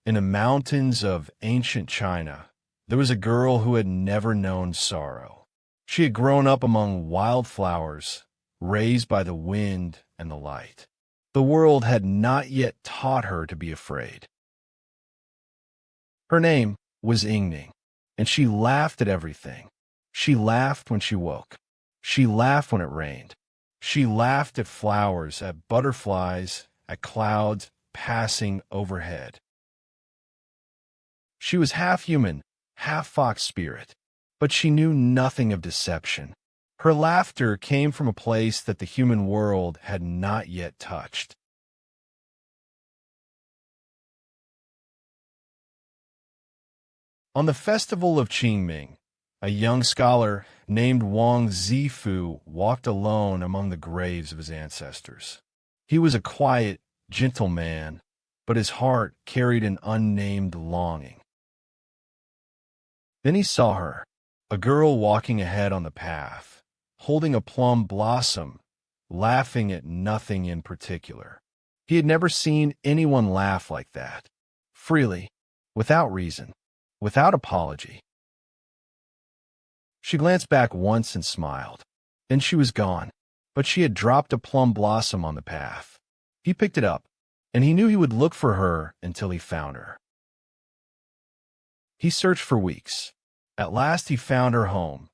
In the mountains of ancient China, there was a girl who had never known sorrow. She had grown up among wildflowers, raised by the wind and the light. The world had not yet taught her to be afraid. Her name was YingNing, and she laughed at everything. She laughed when she woke. She laughed when it rained. She laughed at flowers, at butterflies, at clouds passing overhead. She was half human, half fox spirit, but she knew nothing of deception. Her laughter came from a place that the human world had not yet touched. On the festival of Qingming, a young scholar named Wang Zifu walked alone among the graves of his ancestors. He was a quiet, gentle man, but his heart carried an unnamed longing. Then he saw her, a girl walking ahead on the path, holding a plum blossom, laughing at nothing in particular. He had never seen anyone laugh like that, freely, without reason, without apology. She glanced back once and smiled. Then she was gone, but she had dropped a plum blossom on the path. He picked it up, and he knew he would look for her until he found her. He searched for weeks. At last he found her home,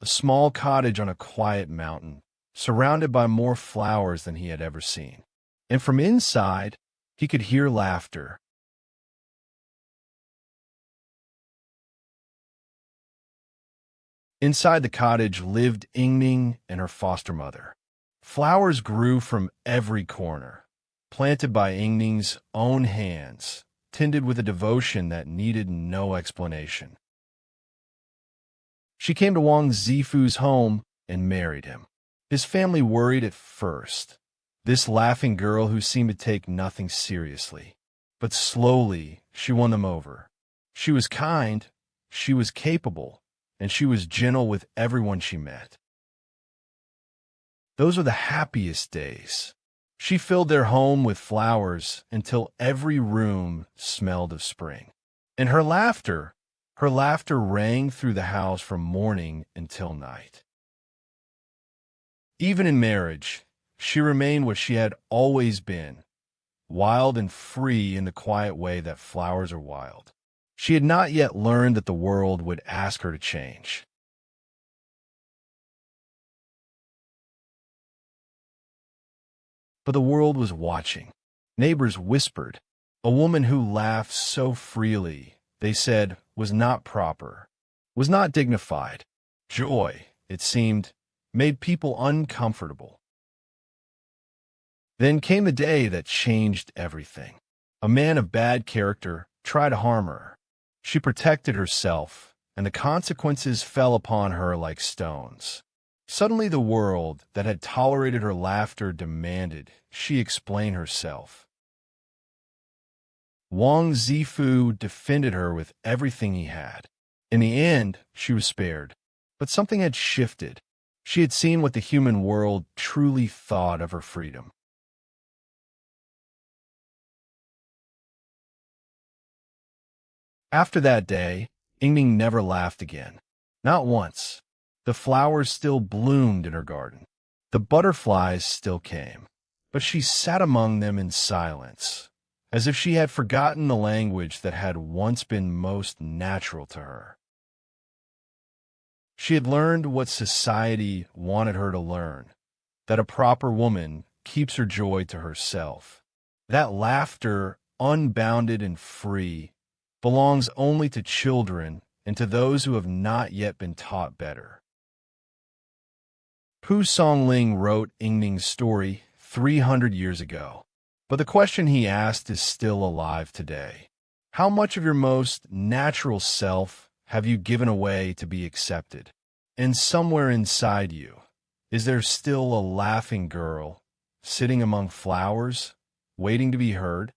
a small cottage on a quiet mountain, surrounded by more flowers than he had ever seen. And from inside, he could hear laughter. Inside the cottage lived YingNing and her foster mother. Flowers grew from every corner, planted by YingNing's own hands, tended with a devotion that needed no explanation. She came to Wang Zifu's home and married him. His family worried at first. This laughing girl who seemed to take nothing seriously. But slowly, she won them over. She was kind, she was capable, and she was gentle with everyone she met. Those were the happiest days. She filled their home with flowers until every room smelled of spring. And her laughter rang through the house from morning until night. Even in marriage, she remained what she had always been, wild and free in the quiet way that flowers are wild. She had not yet learned that the world would ask her to change. But the world was watching. Neighbors whispered. A woman who laughed so freely, they said, was not proper, was not dignified. Joy, it seemed, made people uncomfortable. Then came the day that changed everything. A man of bad character tried to harm her. She protected herself, and the consequences fell upon her like stones. Suddenly the world that had tolerated her laughter demanded she explain herself. Wang Zifu defended her with everything he had. In the end, she was spared. But something had shifted. She had seen what the human world truly thought of her freedom. After that day, YingNing never laughed again. Not once. The flowers still bloomed in her garden. The butterflies still came. But she sat among them in silence, as if she had forgotten the language that had once been most natural to her. She had learned what society wanted her to learn, that a proper woman keeps her joy to herself. That laughter, unbounded and free, belongs only to children and to those who have not yet been taught better. Songling wrote YingNing's story 300 years ago, but the question he asked is still alive today. How much of your most natural self have you given away to be accepted? And somewhere inside you, is there still a laughing girl sitting among flowers, waiting to be heard?